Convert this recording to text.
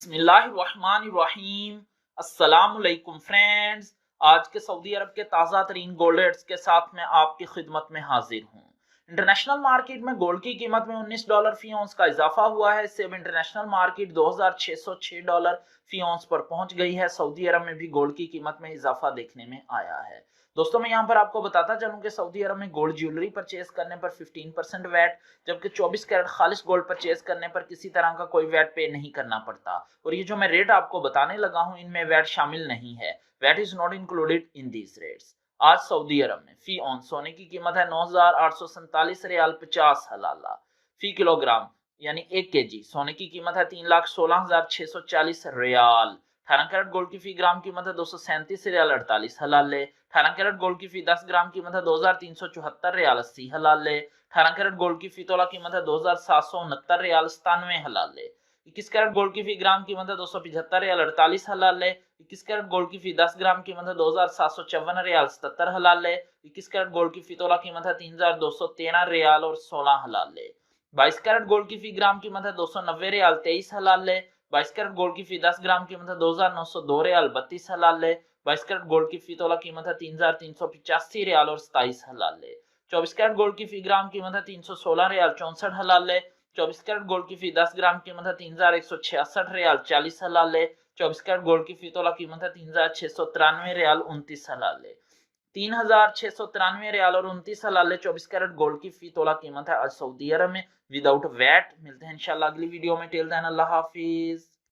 बिस्मिल्लाहिर्रहमानिर्रहीम। अस्सलामुअलैकुम फ्रेंड्स। आज के सऊदी अरब के ताज़ा तरीन गोल्ड रेट्स के साथ मैं आपकी खिदमत में हाजिर हूँ। इंटरनेशनल मार्केट में गोल्ड की कीमत में $19 फी औंस का इजाफा हुआ है। इससे अब इंटरनेशनल मार्केट $2606 फी औंस पर पहुंच गई है। सऊदी अरब में भी गोल्ड की कीमत में इजाफा देखने में आया है। दोस्तों, मैं यहाँ पर आपको बताता चलूं कि सऊदी अरब में गोल्ड ज्वेलरी परचेज करने पर 15% वैट, जबकि 24 कैरेट खालिश गोल्ड परचेज करने पर किसी तरह का कोई वैट पे नहीं करना पड़ता। और ये जो मैं रेट आपको बताने लगा हूं, इनमें वैट शामिल नहीं है। VAT is not included in these rates. आज सऊदी अरब में फी ऑन सोने की कीमत है 9,847 रियाल 50 हलाला फी किलोग्राम, यानी 1 kg सोने की कीमत है 3,16,640 रियाल। 18 कैरेट गोल्ड की फी ग्राम कीमत है 237 रियाल 48 हलाले। 18 कैरेट गोल्ड की फी 10 ग्राम कीमत है 2,374 रियाल 80 हलाले। 18 कैरेट गोल्ड की फी तोला कीमत है 2,769 रियाल 97 हलाले। 21 कैरेट गोल्ड की फी ग्राम कीमत है 275 रियाल 48 हलाले। 21 कैरेट गोल्ड की फी 10 ग्राम कीमत है 2,754 रियाल 77 हलाले। 21 कैरेट गोल्ड की फी तोला कीमत है 3,213 रियाल और 16 हलाले। 22 कैरेट गोल्ड की फी ग्राम कीमत है 290 रियाल 23 हलाले। 22 कैरेट गोल्ड की फी 10 ग्राम कीमत है 2,902 रियाल 32 हलाले। 22 कैरेट गोल्ड की फी तोला कीमत है 3,385 रियाल और 27 हलाले। 24 कैरेट गोल्ड की फी ग्राम कीमत है 316 रियाल 64 हलाले। 24 कैरेट गोल्ड की फी 10 ग्राम कीमत है 3,166 रियाल 40 हलाले। 24 कैरेट गोल्ड की फी तोला कीमत है 3,693 रियाल 29 हलाले। 3,693 रियाल और 29 हलाले 24 कैरेट गोल्ड की फी तोला कीमत है आज सऊदी अरब में विदाउट वैट। मिलते हैं इंशाल्लाह अगली वीडियो में। टिल देन अल्लाह हाफिज।